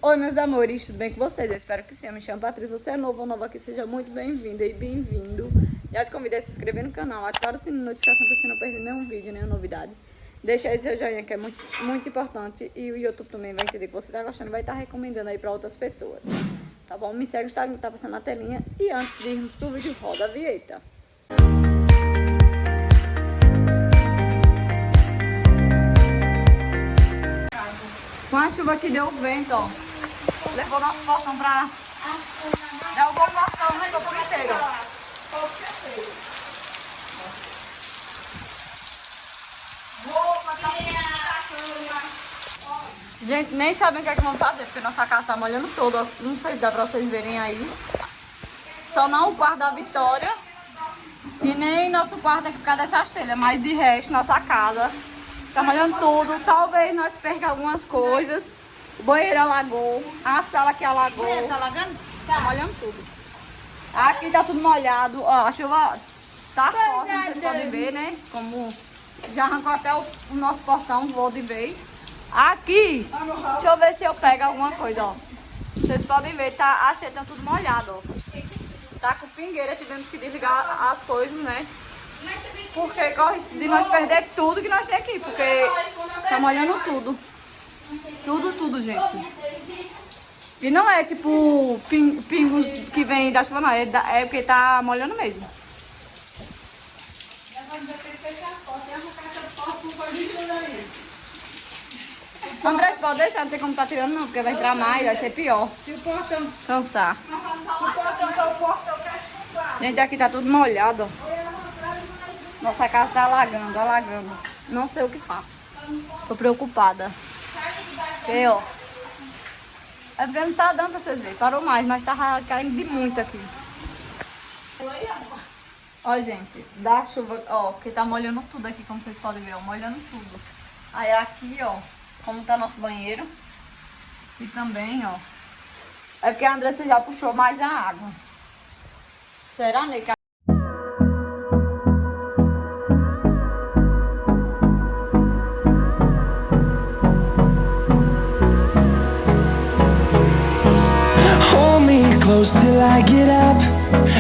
Oi, meus amores, tudo bem com vocês? Eu espero que sim. Eu me chamo Patrícia, você é novo ou nova aqui, seja muito bem-vinda e bem-vindo. Já te convido a se inscrever no canal, ativar o sininho de notificação para você não perder nenhum vídeo, nenhuma novidade. Deixa aí seu joinha, que é muito importante, e o YouTube também vai entender que você tá gostando e vai estar recomendando aí para outras pessoas. Tá bom? Me segue no Instagram que tá passando na telinha. E antes de irmos pro vídeo, roda a vinheta. Com a chuva que deu o vento, ó, levou nosso portão pra... derrubou o portão, né, por inteiro. Gente, nem sabem o que é que vamos fazer, porque nossa casa tá molhando toda, ó. Não sei se dá pra vocês verem aí. Só não o quarto da Vitória e nem nosso quarto aqui por causa dessas telhas, mas de resto, nossa casa tá molhando tudo. Talvez nós percamos algumas coisas. O banheiro alagou, a sala que alagou. Tá alagando? Tá molhando tudo. Aqui tá tudo molhado. Ó, a chuva tá forte, vocês podem ver, né? Como já arrancou até o nosso portão, voou de vez. Aqui, deixa eu ver se eu pego alguma coisa, ó. Vocês podem ver, tá assim, tá tudo molhado, ó. Tá com pingueira, tivemos que desligar as coisas, né? Porque corre de nós perder tudo que nós temos aqui, porque tá molhando tudo. Tudo, gente. E não é tipo pingos que vem da chuva, não. É porque tá molhando mesmo. André, você pode deixar, não tem como tá tirando não, porque vai entrar mais, vai ser pior. E o portão? Cansar. O portão tá o portão. Gente, aqui tá tudo molhado, ó. Nossa casa tá alagando. Não sei o que faço. Tô preocupada. Porque, ó. É porque não tá dando pra vocês verem. Parou mais, mas tava caindo de muito aqui. Ó, gente, da chuva, ó, porque tá molhando tudo aqui, como vocês podem ver, ó, molhando tudo. Aí aqui, ó, como tá nosso banheiro. E também, ó. É porque a Andressa já puxou mais a água. Será, né? Close till I get up.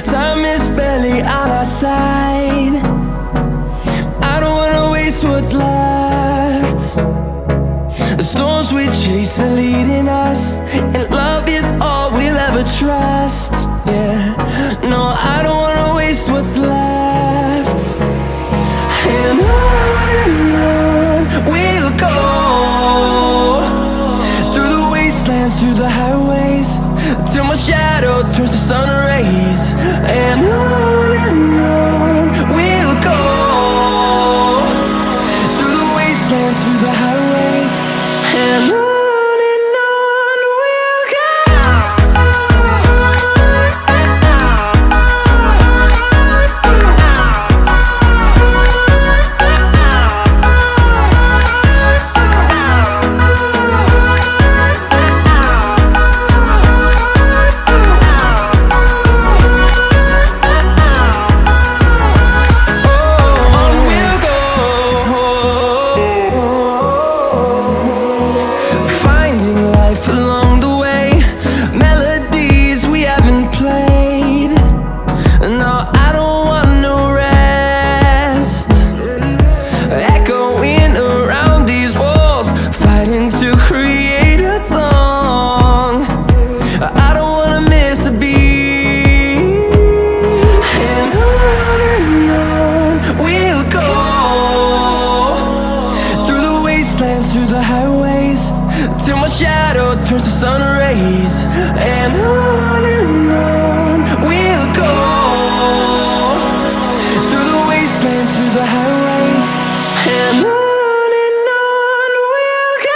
Time is barely on our side. I don't wanna waste what's left. The storms we chase are leading us, and love is all we'll ever trust. Yeah, no, I don't wanna waste what's left. And on we'll go, through the wastelands, through the highways, till my shadow turns to sun rays. And on we'll go, through the wastelands, through the highways. And on we'll go. Through the highways, till my shadow turns to sun rays. And on we'll go, through the wastelands, through the highways. And on we'll go.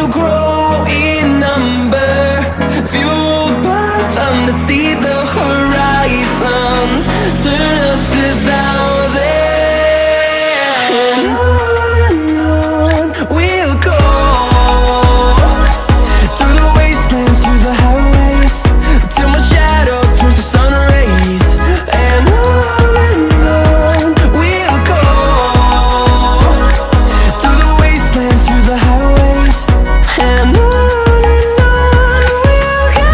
we'll grow in number, fueled by them to see the horizon, turn us to thousands. And on we'll go, through the wastelands, through the highways, till my shadow turns to sun rays. And on we'll go, through the wastelands, through the highways. And on we'll go.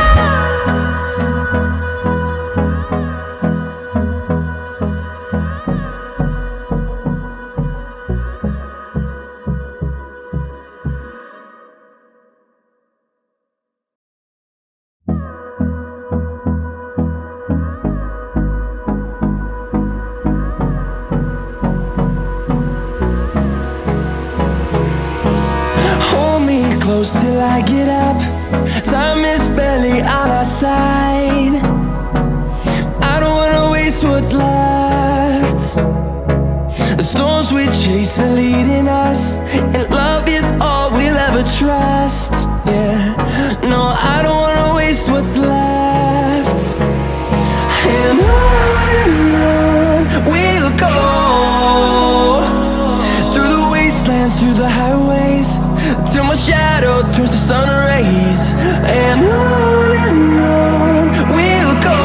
Hold me close till I get up. Time is barely on our side. I don't wanna waste what's left. The storms we chase are leading us, and love is all we'll ever trust. Yeah, no, I don't wanna waste what's left. And on we'll go, through the wastelands, through the highways, till my shadow turns to sun rays. And on we'll go,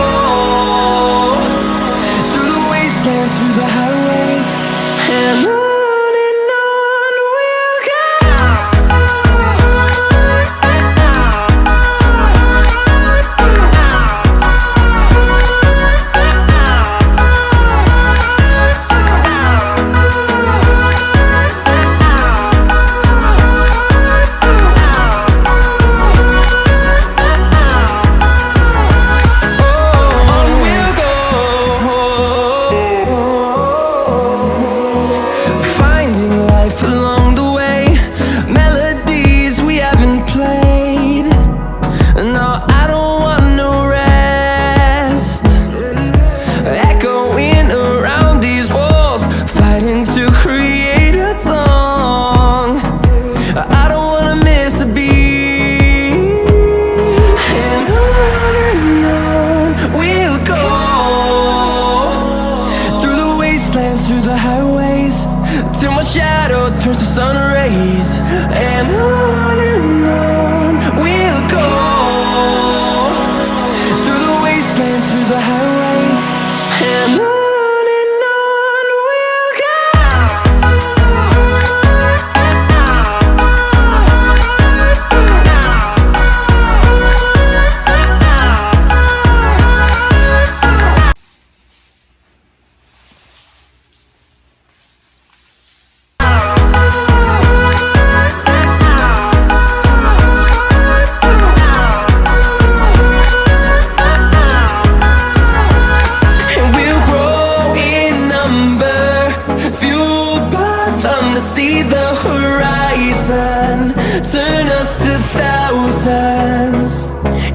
through the wastelands, through the highways. And on we'll go. Turns to sun rays. And on we'll go, through the wastelands, through the highways. And on we'll go. See the horizon, turn us to thousands,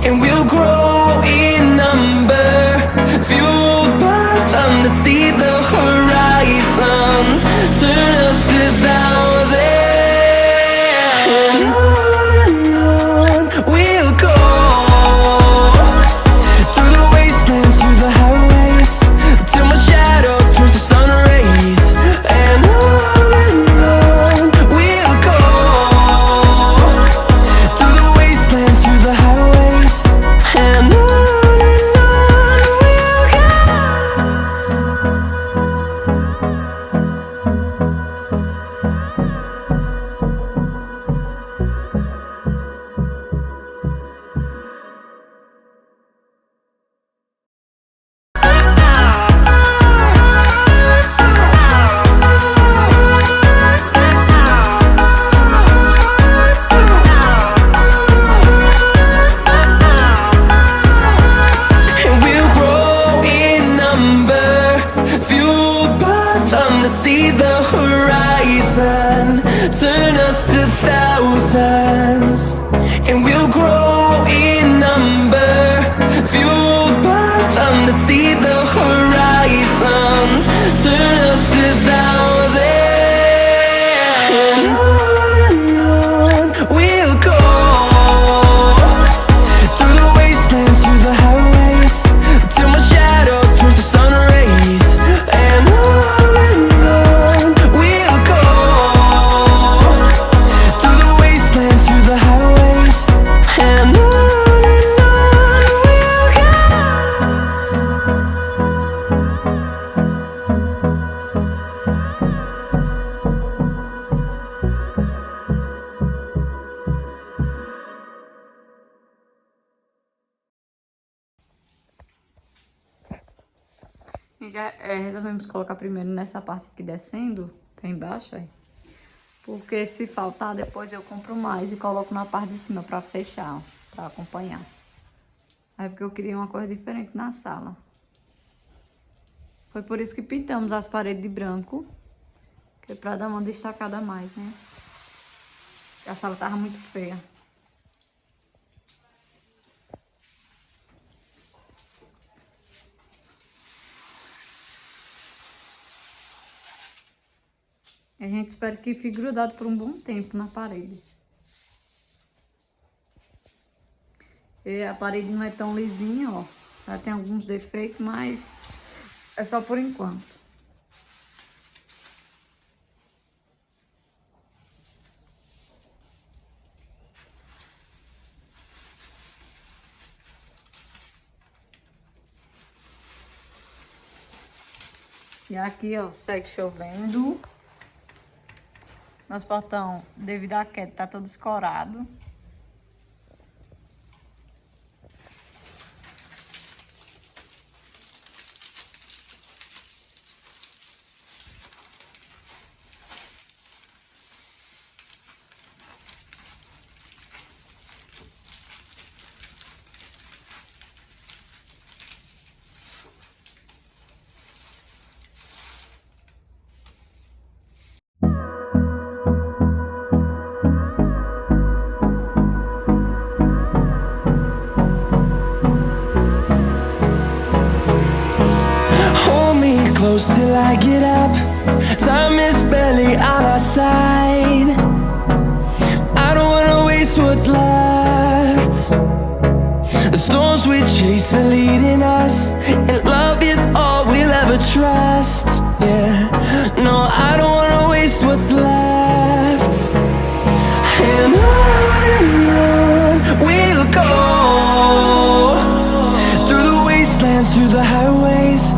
and we'll grow in number, fueled by them to see the horizon, turn us to thousands. And on we'll go, through the wastelands, through the highways, till my shadow turns to sun rays. And we'll go, through the wastelands, through the highways. And on we'll go. And we'll grow in number, fueled by them to see the horizon, turn us to thousands. And we'll grow in number, fueled by them to see the horizon, turn us to thousands. And on we'll go, já resolvemos colocar primeiro nessa parte aqui descendo, tá embaixo, aí. Porque se faltar, depois eu compro mais e coloco na parte de cima pra fechar, ó, pra acompanhar. Aí porque eu queria uma coisa diferente na sala. Foi por isso que pintamos as paredes de branco, que é pra dar uma destacada a mais, né? Porque a sala tava muito feia. A gente espera que fique grudado por um bom tempo na parede. E a parede não é tão lisinha, ó. Ela tem alguns defeitos, mas é só por enquanto. E aqui, ó, segue chovendo. Nosso portão, devido à queda, tá todo escorado. Close till I get up. Time is barely on our side. I don't wanna waste what's left. The storms we chase are leading us, and love is all we'll ever trust. Yeah, no, I don't wanna waste what's left. And on we'll go, through the wastelands, through the highways,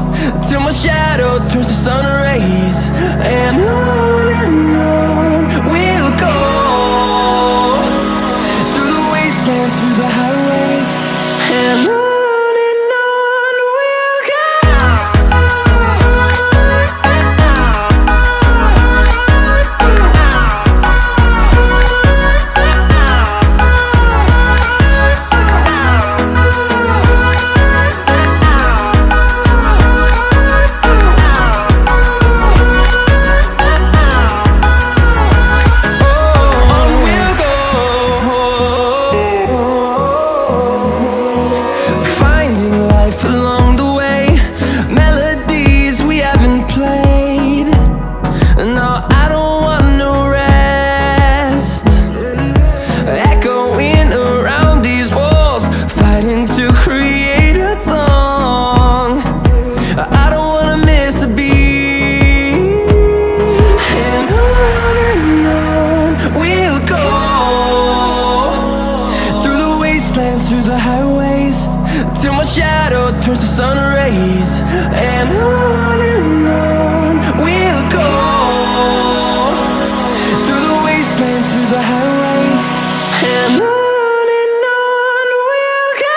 till my shadow turns to sun rays. And on we'll go, through the wastelands, through the highways. And on we'll go. Turns to sun rays. And on we'll go, through the wastelands, through the highways. And on we'll go.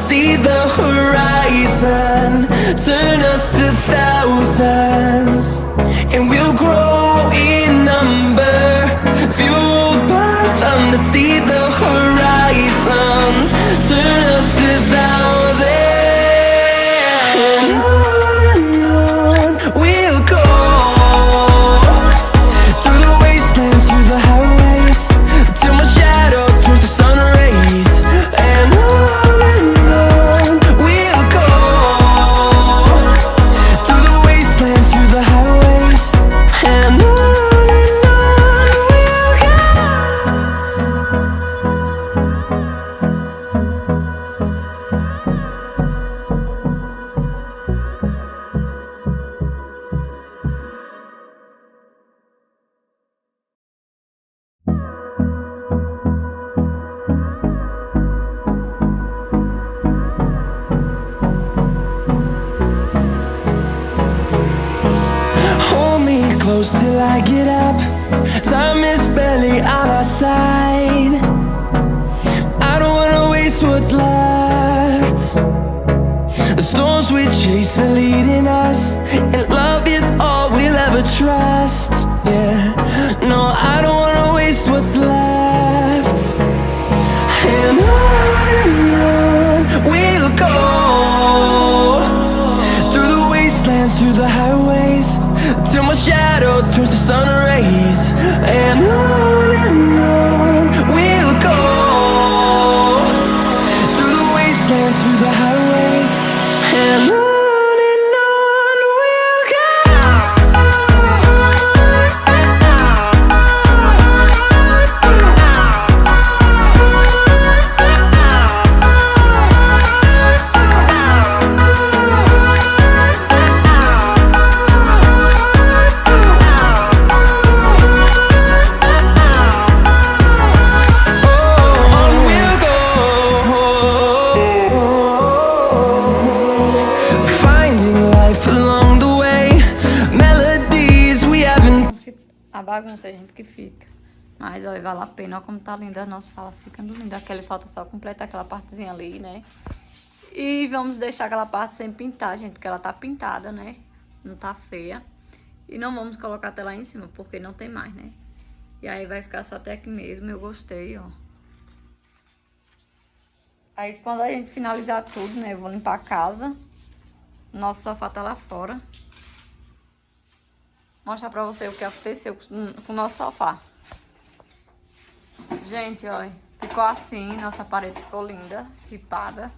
See the horizon turn us to thousands, and we'll grow in number, fueled by them to see the horizon turn us to thousands. And on we'll go, through the wastelands, through the highways, till my shadow turns to sun rays. And close till I get up. Time is barely on our side. I don't wanna waste what's left. The storms we chase are leading us, and love is all we'll ever trust. Yeah, no, I don't wanna waste what's left. And on we'll go, through the wastelands, through the highways, till my shadow turns to sun rays. And on we'll go, through the wastelands, through the highways, and on we'll go. A bagunça, gente, que fica. Mas, olha, vale a pena. Olha como tá linda a nossa sala. Ficando linda. Aquela falta só completar aquela partezinha ali, né? E vamos deixar aquela parte sem pintar, gente. Porque ela tá pintada, né? Não tá feia. E não vamos colocar até lá em cima, porque não tem mais, né? E aí vai ficar só até aqui mesmo. Eu gostei, ó. Aí, quando a gente finalizar tudo, né? Eu vou limpar a casa. Nosso sofá tá lá fora. Mostrar pra você o que aconteceu com o nosso sofá. Gente, olha, ficou assim, nossa parede ficou linda, ripada.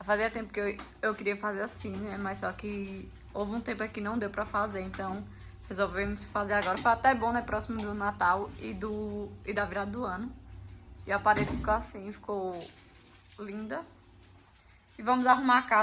Fazia tempo que eu queria fazer assim, né? Mas só que houve um tempo aqui que não deu pra fazer, então resolvemos fazer agora. Foi até bom, né? Próximo do Natal e da virada do ano. E a parede ficou assim, ficou linda. E vamos arrumar a casa.